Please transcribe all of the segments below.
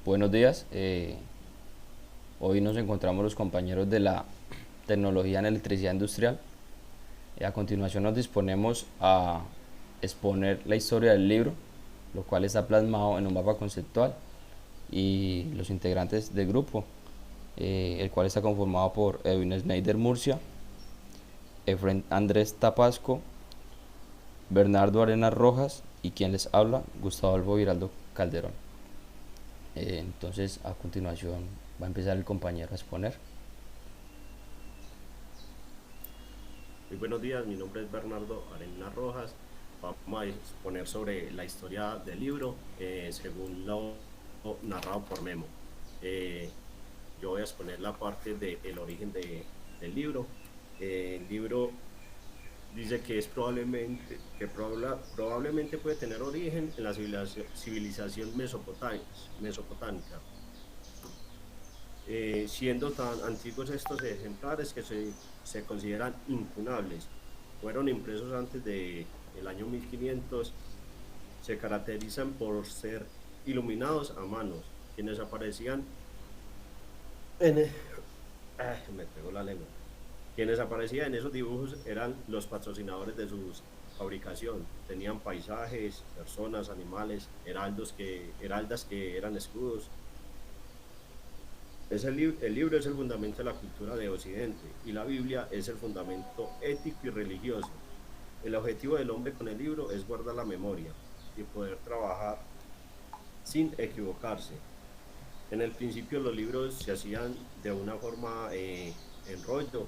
Buenos días. Hoy nos encontramos los compañeros de la tecnología en electricidad industrial. A continuación nos disponemos a exponer la historia del libro, lo cual está plasmado en un mapa conceptual y los integrantes del grupo, el cual está conformado por Edwin Schneider Murcia, Efren Andrés Tapasco, Bernardo Arenas Rojas y quien les habla, Gustavo Albo Giraldo Calderón. Entonces, a continuación va a empezar el compañero a exponer. Muy buenos días, mi nombre es Bernardo Arenas Rojas. Vamos a exponer sobre la historia del libro según lo narrado por Memo. Eh, yo voy a exponer la parte del origen del libro. El libro dice que es probablemente puede tener origen en la civilización mesopotámica, siendo tan antiguos estos ejemplares que se consideran incunables. Fueron impresos antes del año 1500, se caracterizan por ser iluminados a manos, quienes aparecían en... me pegó la lengua. Quienes aparecían en esos dibujos eran los patrocinadores de su fabricación. Tenían paisajes, personas, animales, heraldas que eran escudos. El libro es el fundamento de la cultura de Occidente y la Biblia es el fundamento ético y religioso. El objetivo del hombre con el libro es guardar la memoria y poder trabajar sin equivocarse. En el principio los libros se hacían de una forma en rollo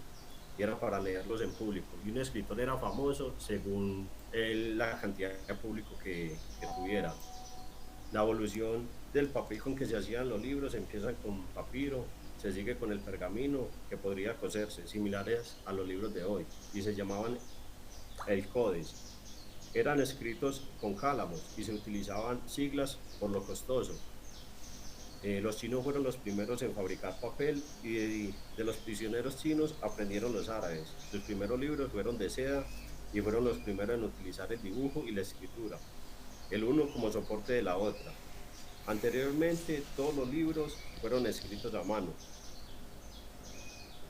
y era para leerlos en público. Y un escritor era famoso según la cantidad de público que tuviera. La evolución del papel con que se hacían los libros empieza con papiro, se sigue con el pergamino, que podría coserse, similares a los libros de hoy, y se llamaban el codex. Eran escritos con cálamos y se utilizaban siglas por lo costoso. Los chinos fueron los primeros en fabricar papel y de los prisioneros chinos aprendieron los árabes. Sus primeros libros fueron de seda y fueron los primeros en utilizar el dibujo y la escritura, el uno como soporte de la otra. Anteriormente, todos los libros fueron escritos a mano.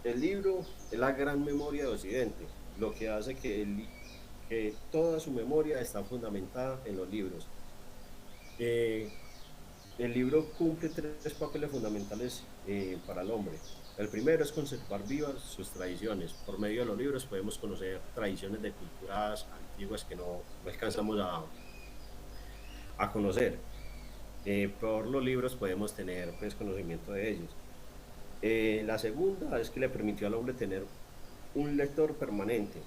El libro es la gran memoria de Occidente, lo que hace que toda su memoria está fundamentada en los libros. Eh, el libro cumple tres papeles fundamentales para el hombre. El primero es conservar vivas sus tradiciones. Por medio de los libros podemos conocer tradiciones de culturas antiguas que no alcanzamos a conocer. Por los libros podemos tener pues, conocimiento de ellos. La segunda es que le permitió al hombre tener un lector permanente.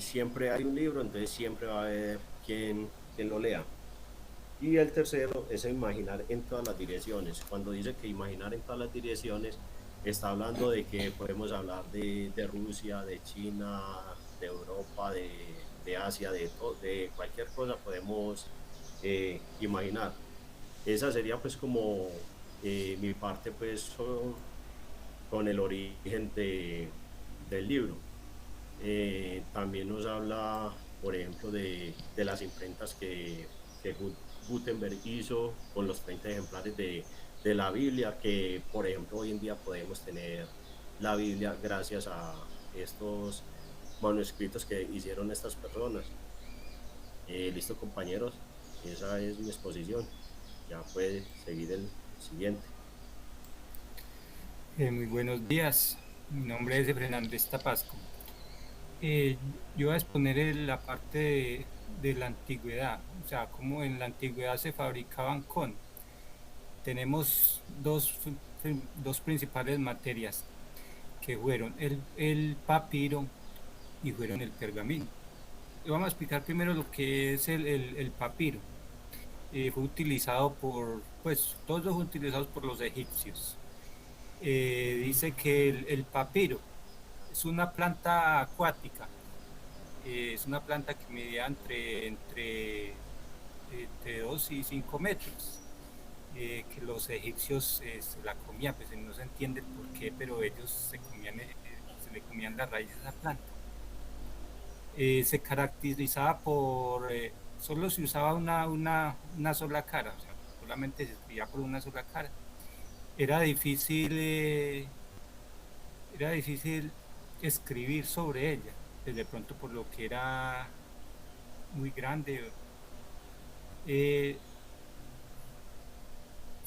Siempre hay un libro, entonces siempre va a haber quien lo lea. Y el tercero es imaginar en todas las direcciones. Cuando dice que imaginar en todas las direcciones, está hablando de que podemos hablar de Rusia, de China, de Europa, de Asia, de cualquier cosa podemos imaginar. Esa sería pues como mi parte pues con el origen del libro. También nos habla, por ejemplo, de las imprentas que Gutenberg hizo con los 30 ejemplares de la Biblia, que por ejemplo hoy en día podemos tener la Biblia gracias a estos manuscritos que hicieron estas personas. Listo, compañeros, esa es mi exposición. Ya puede seguir el siguiente. Muy buenos días, mi nombre es Efren Andrés Tapasco. Yo voy a exponer la parte de la antigüedad, o sea, cómo en la antigüedad se fabricaban con. Tenemos dos principales materias que fueron el papiro y fueron el pergamino. Y vamos a explicar primero lo que es el papiro. Fue utilizado pues todos fueron utilizados por los egipcios. Dice que el papiro es una planta acuática, es una planta que medía entre 2 y 5 metros, que los egipcios se la comían, pues no se entiende el por qué, pero ellos se le comían las raíces a esa planta. Se caracterizaba solo se usaba una sola cara, o sea, solamente se escribía por una sola cara. Era difícil, era difícil escribir sobre ella, pues de pronto por lo que era muy grande. Eh,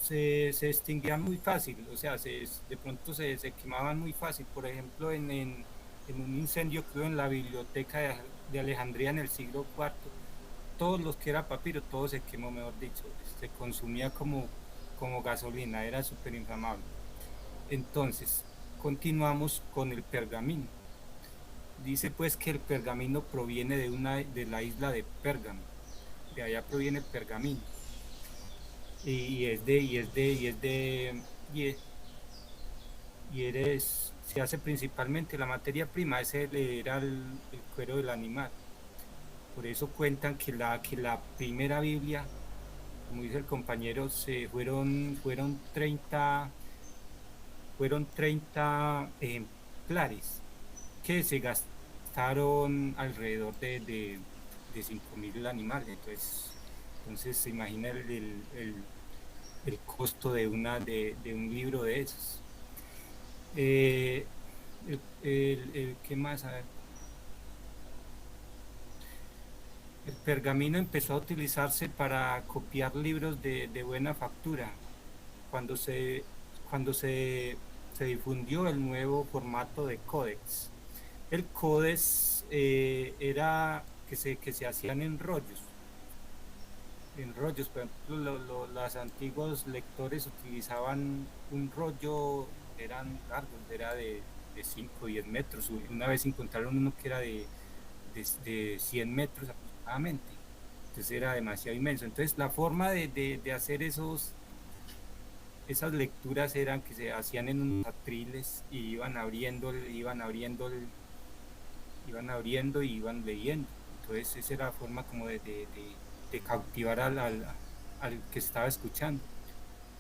se extinguían muy fácil, o sea, de pronto se quemaban muy fácil. Por ejemplo, en un incendio que hubo en la biblioteca de Alejandría en el siglo IV, todos los que era papiro, todo se quemó, mejor dicho, se consumía como gasolina, era súper inflamable. Entonces, continuamos con el pergamino. Dice pues que el pergamino proviene de la isla de Pérgamo, de allá proviene el pergamino. Y es de, y es de, y es de, y, es- y eres, se hace principalmente la materia prima, era el cuero del animal. Por eso cuentan que la primera Biblia, como dice el compañero, fueron 30 ejemplares que se gastaron alrededor de 5.000 animales. Entonces se imagina el costo de un libro de esos. Eh, ¿Qué más? A ver. El pergamino empezó a utilizarse para copiar libros de buena factura cuando se difundió el nuevo formato de códex. El códex era que se hacían en rollos. Por ejemplo, los antiguos lectores utilizaban un rollo, eran largos, era de 5 o 10 metros. Una vez encontraron uno que era de 100 metros aproximadamente. Entonces era demasiado inmenso. Entonces la forma de hacer esas lecturas eran que se hacían en unos atriles y iban abriendo y iban leyendo. Entonces esa era la forma como de cautivar al que estaba escuchando.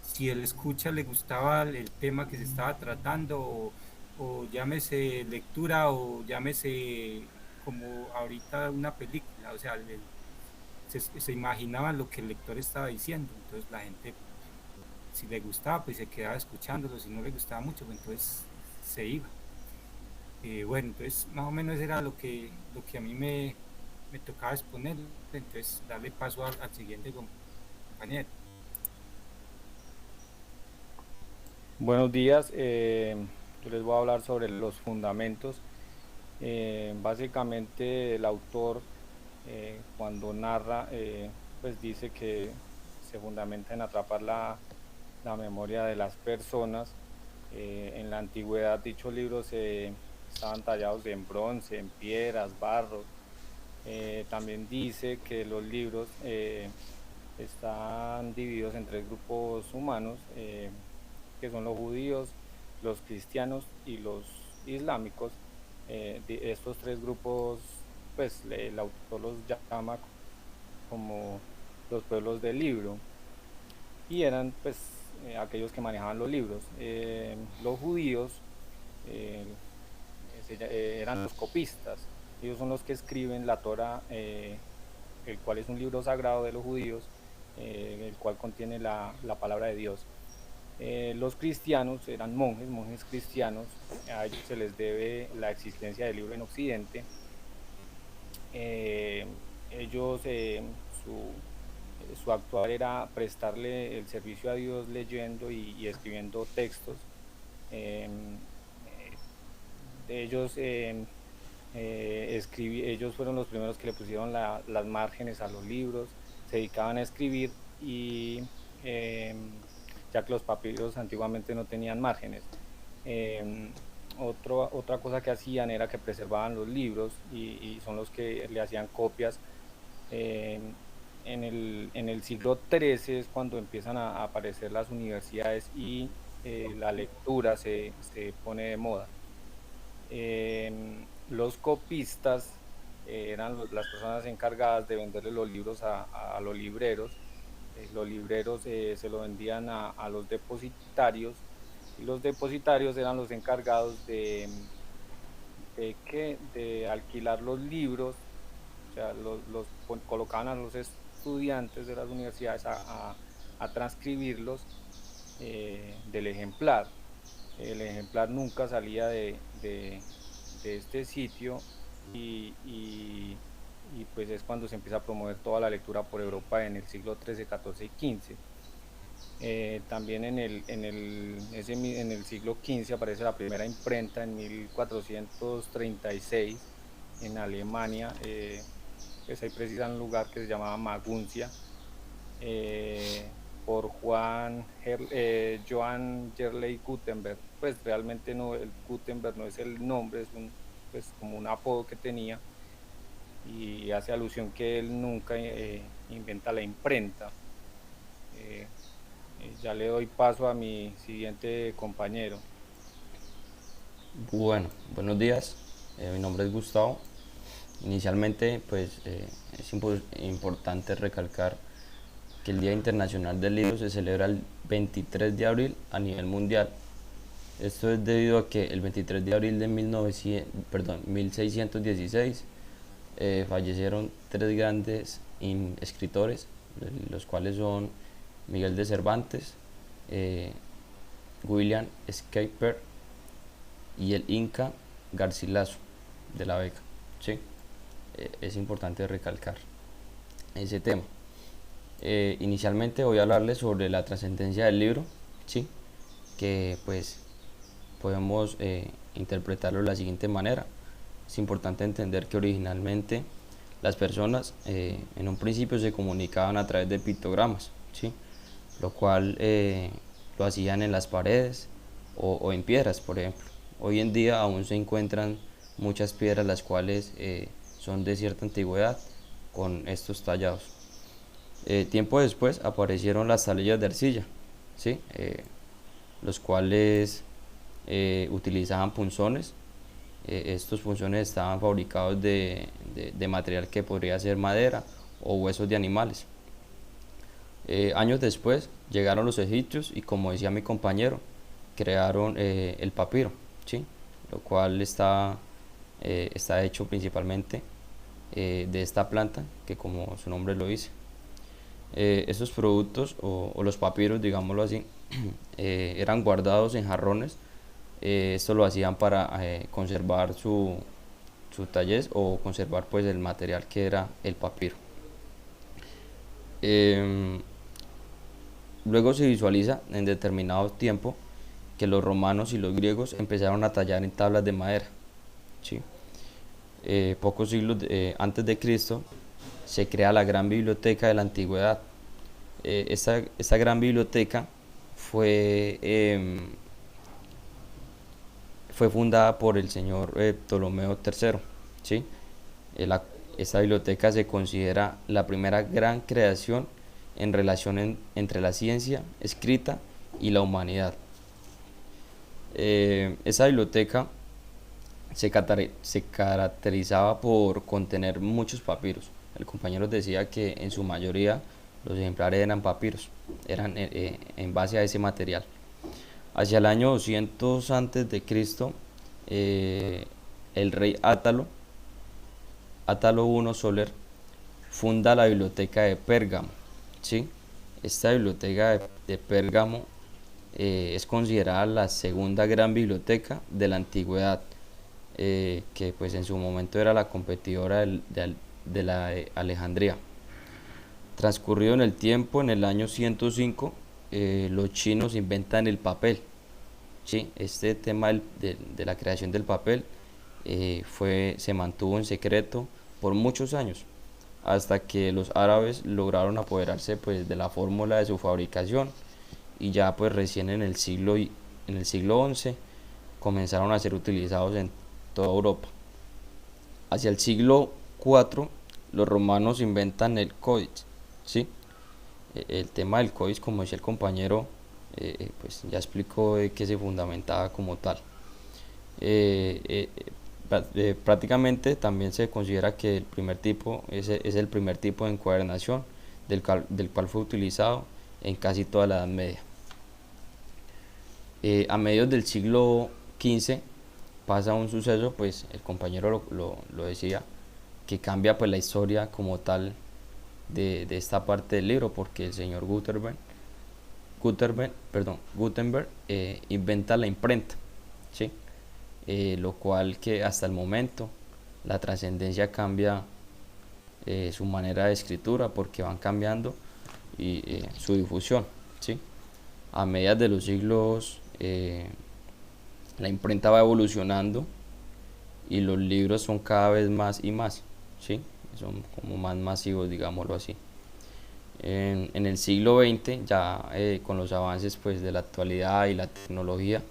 Si el escucha le gustaba el tema que se estaba tratando, o llámese lectura, o llámese como ahorita una película, o sea, se imaginaban lo que el lector estaba diciendo. Entonces la gente, si le gustaba, pues se quedaba escuchándolo. Si no le gustaba mucho, pues entonces se iba. Bueno, entonces más o menos era lo que a mí me tocaba exponer. Entonces darle paso al siguiente compañero. Buenos días, yo les voy a hablar sobre los fundamentos. Básicamente el autor cuando narra pues dice que se fundamenta en atrapar la memoria de las personas. En la antigüedad dichos libros estaban tallados en bronce, en piedras, barro. También dice que los libros están divididos en tres grupos humanos, que son los judíos, los cristianos y los islámicos. De estos tres grupos, pues el autor los llama como los pueblos del libro, y eran pues aquellos que manejaban los libros. Los judíos eh, eran los copistas. Ellos son los que escriben la Torá, el cual es un libro sagrado de los judíos, el cual contiene la palabra de Dios. Los cristianos eran monjes cristianos. A ellos se les debe la existencia del libro en Occidente. Eh, ellos, su actuar era prestarle el servicio a Dios leyendo y escribiendo textos. Eh, ellos, ellos fueron los primeros que le pusieron las márgenes a los libros, se dedicaban a escribir, y ya que los papiros antiguamente no tenían márgenes. Eh, Otra cosa que hacían era que preservaban los libros, y son los que le hacían copias. Eh, en el siglo XIII es cuando empiezan a aparecer las universidades, y la lectura se pone de moda. Los copistas eran las personas encargadas de venderle los libros a los libreros. Los libreros se lo vendían a los depositarios, y los depositarios eran los encargados de alquilar los libros. O sea, colocaban a los estudiantes de las universidades a transcribirlos del ejemplar. El ejemplar nunca salía de este sitio y pues es cuando se empieza a promover toda la lectura por Europa en el siglo XIII, XIV y XV. También en el siglo XV aparece la primera imprenta en 1436 en Alemania, pues ahí precisa un lugar que se llamaba Maguncia, por Johann Gerlei Gutenberg. Pues realmente no, el Gutenberg no es el nombre, es pues como un apodo que tenía, y hace alusión que él nunca inventa la imprenta. Ya le doy paso a mi siguiente compañero. Bueno, buenos días. Mi nombre es Gustavo. Inicialmente, pues es importante recalcar que el Día Internacional del Libro se celebra el 23 de abril a nivel mundial. Esto es debido a que el 23 de abril de 1616 fallecieron tres grandes escritores, los cuales son Miguel de Cervantes, William Shakespeare y el Inca Garcilaso de la Vega. ¿Sí? Es importante recalcar ese tema. Inicialmente voy a hablarles sobre la trascendencia del libro, ¿sí? Que pues podemos interpretarlo de la siguiente manera. Es importante entender que originalmente las personas en un principio se comunicaban a través de pictogramas, ¿sí? Lo cual lo hacían en las paredes o en piedras, por ejemplo. Hoy en día aún se encuentran muchas piedras las cuales son de cierta antigüedad con estos tallados. Tiempo después aparecieron las tablillas de arcilla, ¿sí? Los cuales utilizaban punzones. Estos punzones estaban fabricados de material que podría ser madera o huesos de animales. Años después llegaron los egipcios y, como decía mi compañero, crearon el papiro, ¿sí? Lo cual está hecho principalmente de esta planta, que como su nombre lo dice. Estos productos o los papiros, digámoslo así, eran guardados en jarrones. Esto lo hacían para conservar su tallez o conservar pues el material que era el papiro. Luego se visualiza en determinado tiempo que los romanos y los griegos empezaron a tallar en tablas de madera, ¿sí? Pocos siglos antes de Cristo se crea la Gran Biblioteca de la Antigüedad. Esta gran biblioteca fue fundada por el señor Ptolomeo III, ¿sí? Esta biblioteca se considera la primera gran creación en relación entre la ciencia escrita y la humanidad. Esa biblioteca se caracterizaba por contener muchos papiros. El compañero decía que en su mayoría los ejemplares eran papiros, eran en base a ese material. Hacia el año 200 antes de Cristo, el rey Átalo I Soler funda la biblioteca de Pérgamo, ¿sí? Esta biblioteca de Pérgamo es considerada la segunda gran biblioteca de la antigüedad, que pues en su momento era la competidora de la de Alejandría. Transcurrido en el tiempo, en el año 105, los chinos inventan el papel, ¿sí? Este tema de la creación del papel se mantuvo en secreto por muchos años, hasta que los árabes lograron apoderarse pues de la fórmula de su fabricación, y ya pues recién en el siglo XI comenzaron a ser utilizados en toda Europa. Hacia el siglo IV los romanos inventan el códice, ¿sí? El tema del códice, como decía el compañero, pues ya explicó de qué se fundamentaba como tal. Prácticamente también se considera que el primer tipo es el primer tipo de encuadernación del cual fue utilizado en casi toda la Edad Media. A mediados del siglo XV pasa un suceso, pues el compañero lo decía, que cambia pues la historia como tal de esta parte del libro, porque el señor Gutenberg Gutenberg inventa la imprenta, ¿sí? Lo cual que hasta el momento la trascendencia cambia su manera de escritura porque van cambiando y su difusión, ¿sí? A medida de los siglos la imprenta va evolucionando y los libros son cada vez más y más, ¿sí? Son como más masivos, digámoslo así. En el siglo XX, ya con los avances pues, de la actualidad y la tecnología,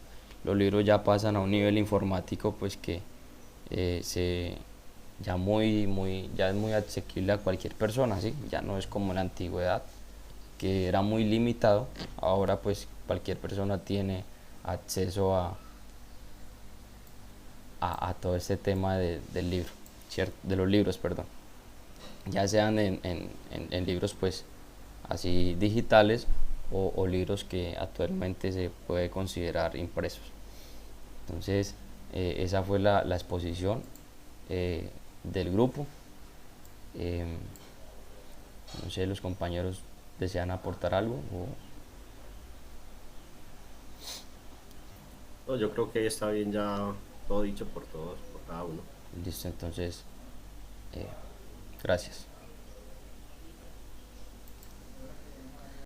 los libros ya pasan a un nivel informático pues que se ya es muy asequible a cualquier persona, ¿sí? Ya no es como en la antigüedad que era muy limitado. Ahora pues cualquier persona tiene acceso a todo este tema del libro, ¿cierto? De los libros, perdón, ya sean en libros pues así digitales o libros que actualmente se puede considerar impresos. Entonces esa fue la exposición del grupo. Eh, no sé, los compañeros desean aportar algo o... No, yo creo que está bien ya todo dicho por todos, por cada uno. Listo, entonces, eh, gracias.